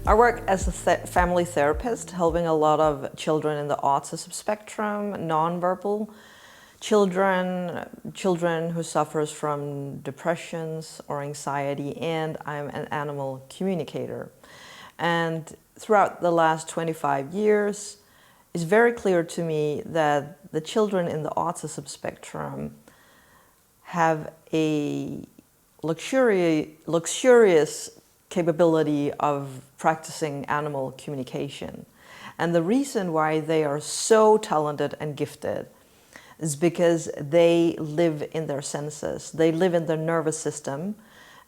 I work as a family therapist, helping a lot of children in the autism spectrum, nonverbal children who suffers from depressions or anxiety, and I'm an animal communicator. And throughout the last 25 years, it's very clear to me that the children in the autism spectrum have a luxurious capability of practicing animal communication. And the reason why they are so talented and gifted is because they live in their senses. They live in their nervous system,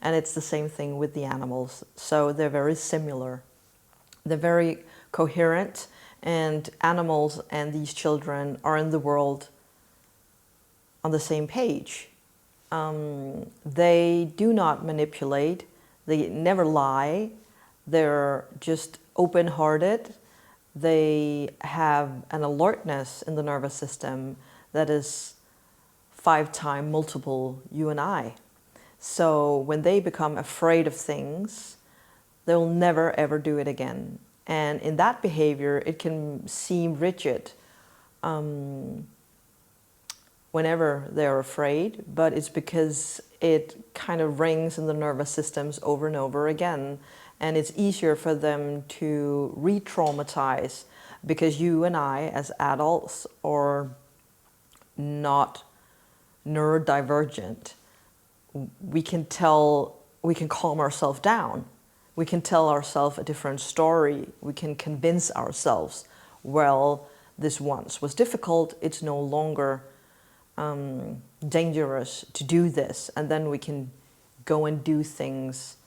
and it's the same thing with the animals. So they're very similar. They're very coherent, and animals and these children are in the world on the same page. They do not manipulate. They never lie. They're just open-hearted. They have an alertness in the nervous system that is 5 times multiple you and I. So when they become afraid of things, they'll never ever do it again. And in that behavior, it can seem rigid whenever they're afraid, but it's because it kind of rings in the nervous systems over and over again. And it's easier for them to re-traumatize because you and I, as adults, are not neurodivergent. We can calm ourselves down. We can tell ourselves a different story. We can convince ourselves, well, this once was difficult, it's no longer dangerous to do this, and then we can go and do things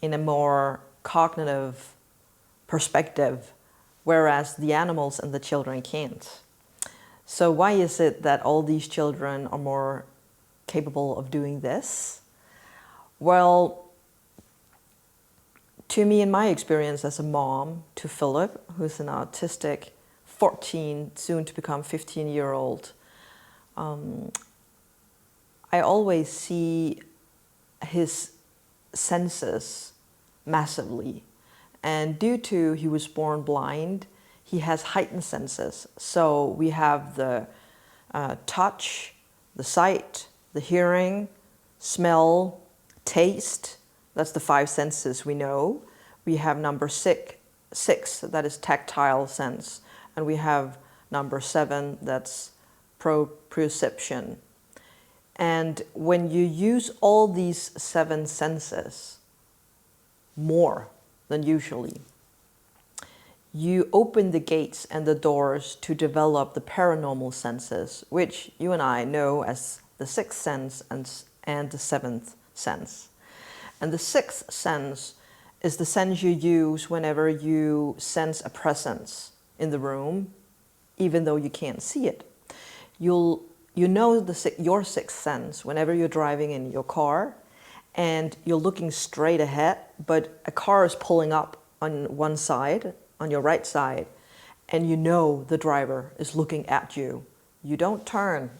in a more cognitive perspective, whereas the animals and the children can't. So why is it that all these children are more capable of doing this? Well, to me, in my experience as a mom to Philip, who's an autistic 14, soon to become 15-year-old, I always see his senses massively. And due to he was born blind, he has heightened senses. So we have the touch, the sight, the hearing, smell, taste. That's the 5 senses we know. We have number six, that is tactile sense. And we have number 7, that's proprioception. And when you use all these 7 senses more than usually, you open the gates and the doors to develop the paranormal senses, which you and I know as the 6th sense and the 7th sense. And the 6th sense is the sense you use whenever you sense a presence in the room, even though you can't see it. You know your 6th sense whenever you're driving in your car and you're looking straight ahead, but a car is pulling up on one side, on your right side, and you know the driver is looking at you. You don't turn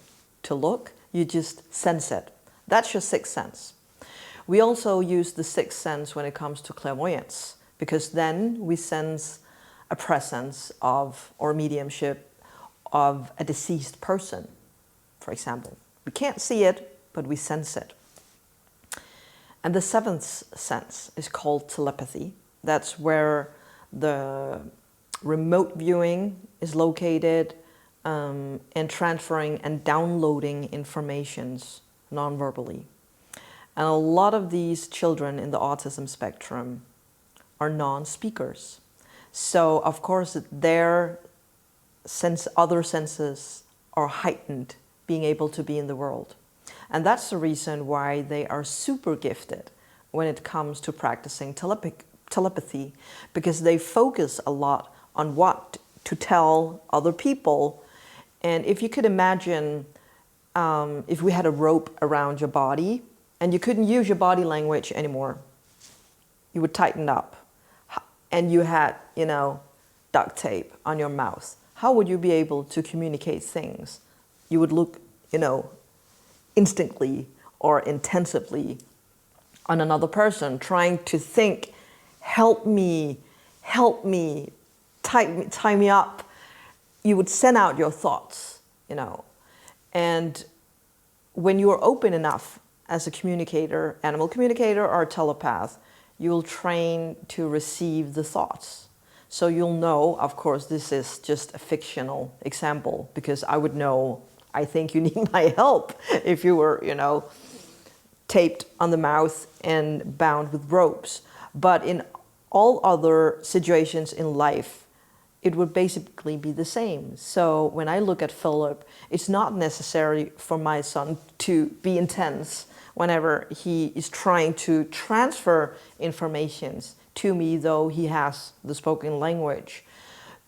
to look, you just sense it. That's your 6th sense. We also use the 6th sense when it comes to clairvoyance, because then we sense a presence of, or mediumship of, a deceased person, for example. We can't see it, but we sense it. And the 7th sense is called telepathy. That's where the remote viewing is located, and transferring and downloading informations non-verbally. And a lot of these children in the autism spectrum are non-speakers. So, of course, their other senses are heightened, being able to be in the world. And that's the reason why they are super gifted when it comes to practicing telepathy, because they focus a lot on what to tell other people. And if you could imagine, if we had a rope around your body and you couldn't use your body language anymore, you would tighten up, and you had, duct tape on your mouth, how would you be able to communicate things? You would look, instantly or intensively on another person, trying to think help me, help me, tie me up. You would send out your thoughts, you know. And when you are open enough as a communicator, animal communicator or a telepath, you'll train to receive the thoughts. So you'll know, of course, this is just a fictional example, because I would know, I think you need my help if you were, you know, taped on the mouth and bound with ropes. But in all other situations in life, it would basically be the same. So when I look at Philip, it's not necessary for my son to be intense whenever he is trying to transfer informations to me, though he has the spoken language.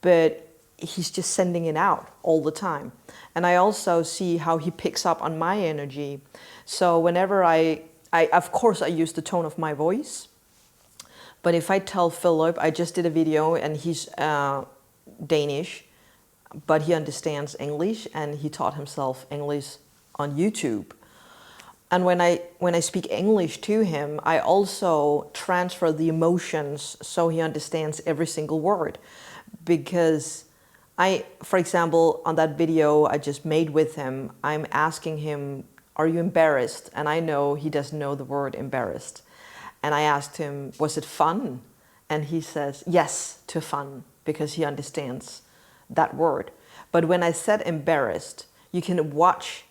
But he's just sending it out all the time. And I also see how he picks up on my energy. So whenever I of course I use the tone of my voice, but if I tell Philip, I just did a video and he's Danish, but he understands English and he taught himself English on YouTube. And when I speak English to him, I also transfer the emotions so he understands every single word. Because for example, on that video I just made with him, I'm asking him, are you embarrassed? And I know he doesn't know the word embarrassed. And I asked him, was it fun? And he says, yes, to fun, because he understands that word. But when I said embarrassed, you can watch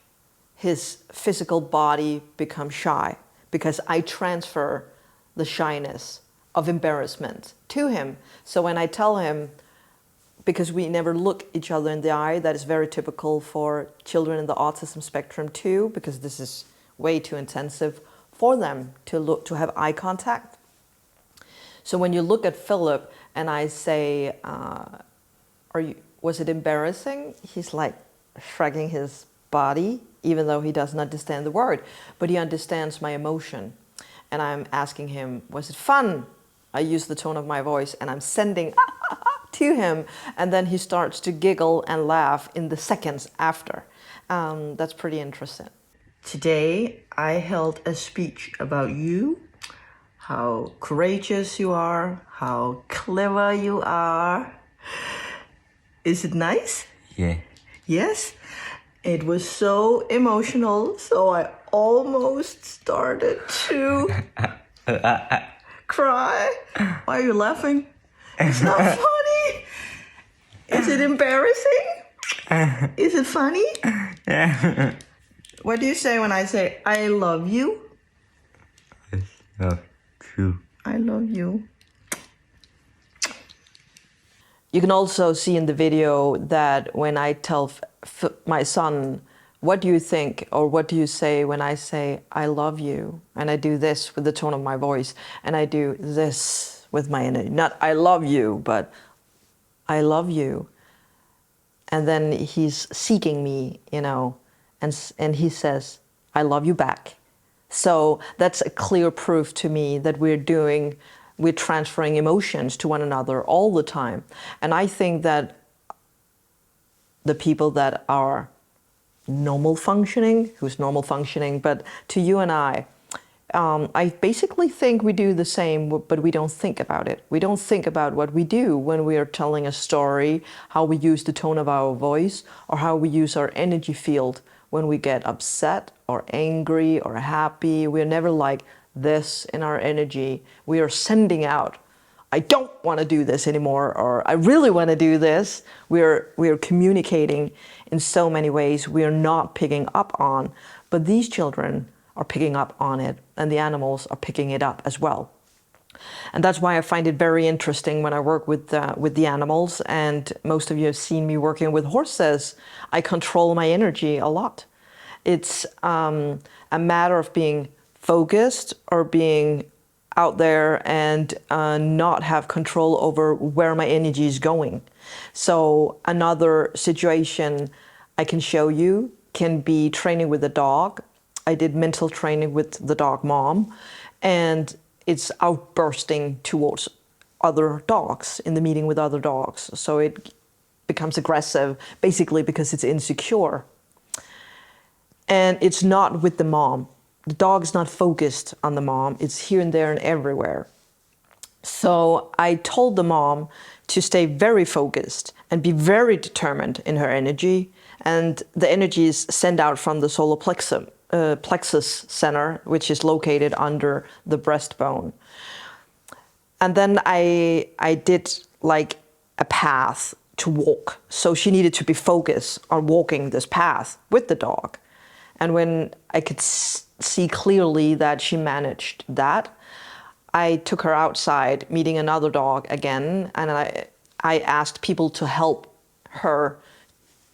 his physical body become shy, because I transfer the shyness of embarrassment to him. So when I tell him, because we never look each other in the eye, that is very typical for children in the autism spectrum too, because this is way too intensive for them to have eye contact. So when you look at Philip and I say, was it embarrassing? He's like shrugging his body, even though he doesn't understand the word, but he understands my emotion. And I'm asking him, was it fun? I use the tone of my voice and I'm sending to him, and then he starts to giggle and laugh in the seconds after. That's pretty interesting. Today I held a speech about you, how courageous you are, how clever you are. Is it nice? Yeah. Yes? It was so emotional, so I almost started to cry. Why are you laughing? It's not funny. Is it embarrassing? Is it funny? Yeah. What do you say when I say, I love you? I love you. I love you. You can also see in the video that when I tell my son, what do you think or what do you say when I say, I love you? And I do this with the tone of my voice, and I do this with my energy. Not I love you, but I love you. And then he's seeking me, you know, and he says, I love you back. So that's a clear proof to me that we're transferring emotions to one another all the time. And I think that the people that are normal functioning, who's normal functioning, but to you and I basically think we do the same, but we don't think about it. We don't think about what we do when we are telling a story, how we use the tone of our voice, or how we use our energy field when we get upset or angry or happy. We're never like this in our energy. We are sending out, I don't want to do this anymore, or I really want to do this. We are communicating in so many ways we are not picking up on, but these children are picking up on it, and the animals are picking it up as well. And that's why I find it very interesting when I work with the animals, and most of you have seen me working with horses. I control my energy a lot. It's a matter of being focused or being out there and not have control over where my energy is going. So another situation I can show you can be training with a dog. I did mental training with the dog mom, and it's outbursting towards other dogs in the meeting with other dogs. So it becomes aggressive, basically because it's insecure. And it's not with the mom. The dog's not focused on the mom. It's here and there and everywhere. So I told the mom to stay very focused and be very determined in her energy. And the energy is sent out from the solar plexus center, which is located under the breastbone. And then I did like a path to walk. So she needed to be focused on walking this path with the dog. And when I could see clearly that she managed that, I took her outside, meeting another dog again, and I asked people to help her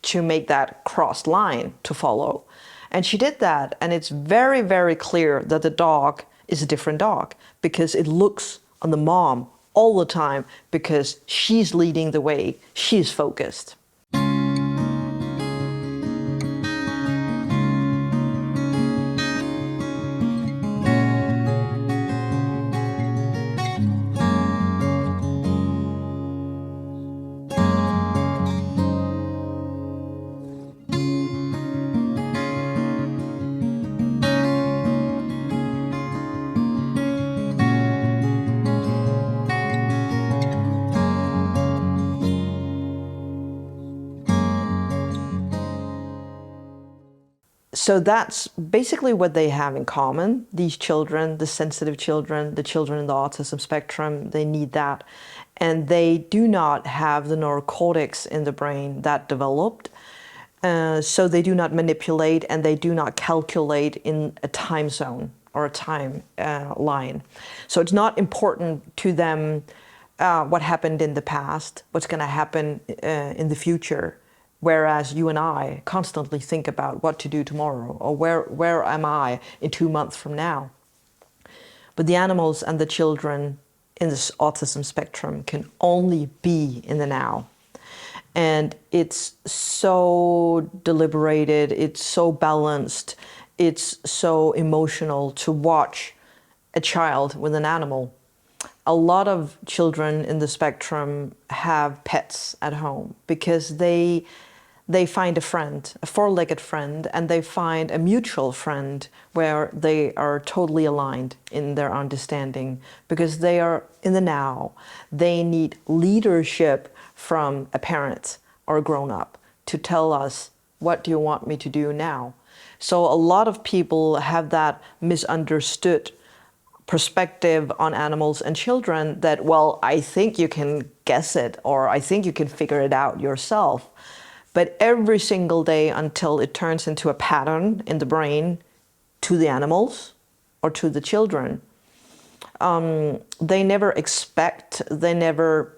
to make that crossed line to follow. And she did that, and it's very, very clear that the dog is a different dog because it looks on the mom all the time because she's leading the way, she's focused. So that's basically what they have in common. These children, the sensitive children, the children in the autism spectrum, they need that. And they do not have the neurocortex in the brain that developed. So they do not manipulate and they do not calculate in a time zone or a time line. So it's not important to them what happened in the past, what's going to happen in the future. Whereas you and I constantly think about what to do tomorrow or where am I in 2 months from now. But the animals and the children in this autism spectrum can only be in the now. And it's so deliberated, it's so balanced, it's so emotional to watch a child with an animal. A lot of children in the spectrum have pets at home because they find a friend, a four-legged friend, and they find a mutual friend where they are totally aligned in their understanding because they are in the now. They need leadership from a parent or a grown-up to tell us, what do you want me to do now? So a lot of people have that misunderstood perspective on animals and children that, well, I think you can guess it, or I think you can figure it out yourself. But every single day until it turns into a pattern in the brain to the animals or to the children, they never expect, they never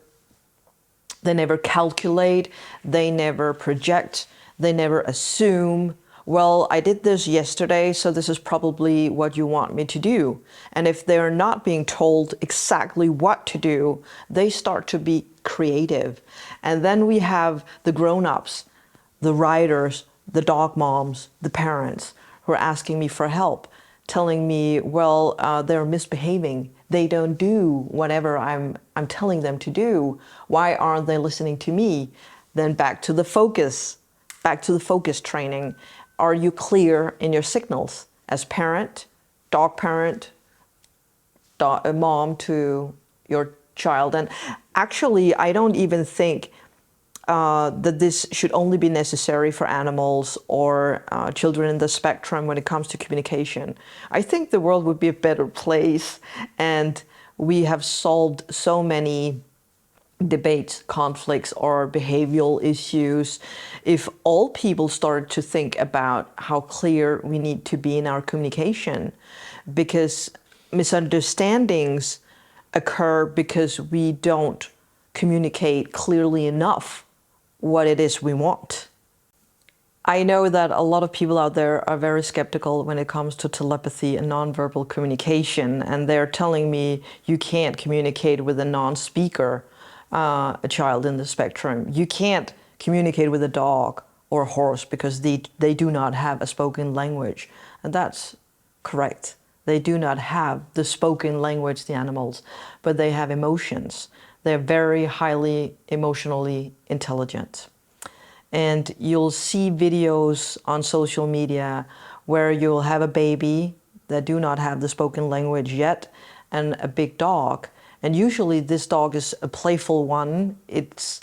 calculate, they never project, they never assume, well, I did this yesterday, so this is probably what you want me to do. And if they're not being told exactly what to do, they start to be creative. And then we have the grown-ups, the riders, the dog moms, the parents who are asking me for help, telling me, well, they're misbehaving. They don't do whatever I'm telling them to do. Why aren't they listening to me? Then back to the focus training. Are you clear in your signals as parent, dog mom to your child? And actually, I don't even think that this should only be necessary for animals or children in the spectrum when it comes to communication. I think the world would be a better place, and we have solved so many debates, conflicts, or behavioral issues if all people started to think about how clear we need to be in our communication, because misunderstandings occur because we don't communicate clearly enough what it is we want. I know that a lot of people out there are very skeptical when it comes to telepathy and nonverbal communication, and they're telling me you can't communicate with a non-speaker, a child in the spectrum. You can't communicate with a dog or a horse because they do not have a spoken language. And that's correct. They do not have the spoken language, the animals, but they have emotions. They're very highly emotionally intelligent. And you'll see videos on social media where you'll have a baby that do not have the spoken language yet and a big dog. And usually this dog is a playful one. It's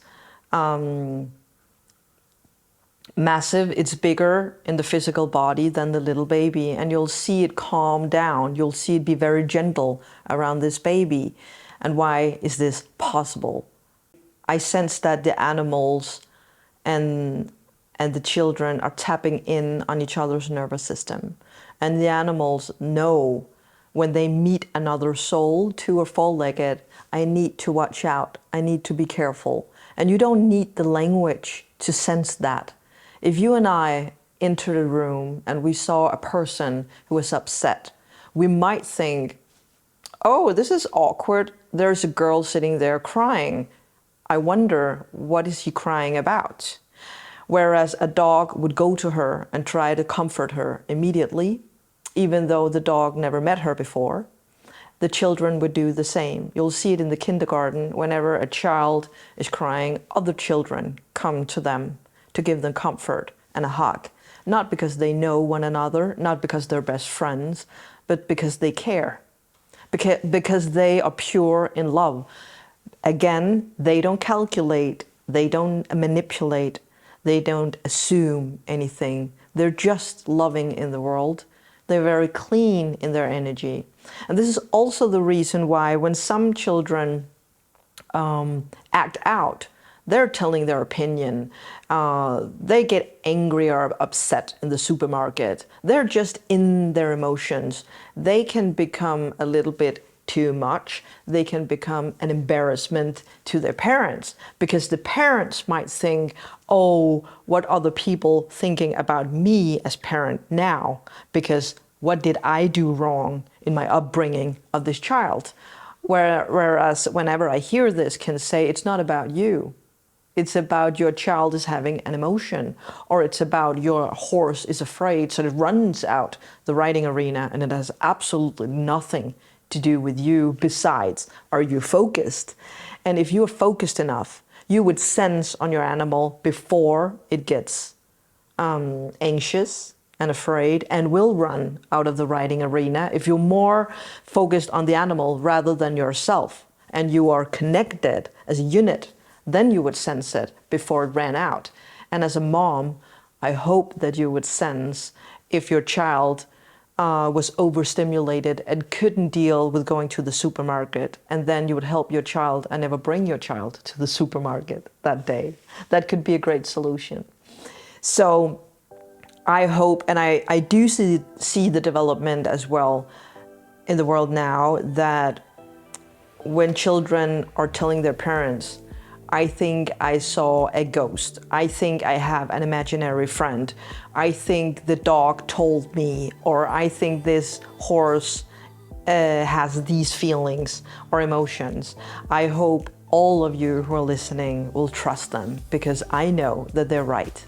massive, it's bigger in the physical body than the little baby, and you'll see it calm down. You'll see it be very gentle around this baby. And why is this possible? I sense that the animals and the children are tapping in on each other's nervous system. And the animals know when they meet another soul, 2 or 4-legged, I need to watch out, I need to be careful. And you don't need the language to sense that. If you and I entered a room and we saw a person who was upset, we might think, oh, this is awkward. There's a girl sitting there crying. I wonder, what is he crying about? Whereas a dog would go to her and try to comfort her immediately, even though the dog never met her before. The children would do the same. You'll see it in the kindergarten. Whenever a child is crying, other children come to them to give them comfort and a hug. Not because they know one another, not because they're best friends, but because they care. Because they are pure in love. Again, they don't calculate, they don't manipulate, they don't assume anything. They're just loving in the world. They're very clean in their energy. And this is also the reason why when some children act out, they're telling their opinion. They get angry or upset in the supermarket. They're just in their emotions. They can become a little bit too much. They can become an embarrassment to their parents, because the parents might think, oh, what are the people thinking about me as parent now? Because what did I do wrong in my upbringing of this child? Whereas whenever I hear this, can say, it's not about you. It's about your child is having an emotion, or it's about your horse is afraid, so it runs out the riding arena, and it has absolutely nothing to do with you. Besides, are you focused? And if you're focused enough, you would sense on your animal before it gets anxious and afraid and will run out of the riding arena. If you're more focused on the animal rather than yourself, and you are connected as a unit, then you would sense it before it ran out. And as a mom, I hope that you would sense if your child was overstimulated and couldn't deal with going to the supermarket, and then you would help your child and never bring your child to the supermarket that day. That could be a great solution. So I hope, and I do see the development as well in the world now, that when children are telling their parents, I think I saw a ghost. I think I have an imaginary friend. I think the dog told me, or I think this horse has these feelings or emotions. I hope all of you who are listening will trust them, because I know that they're right.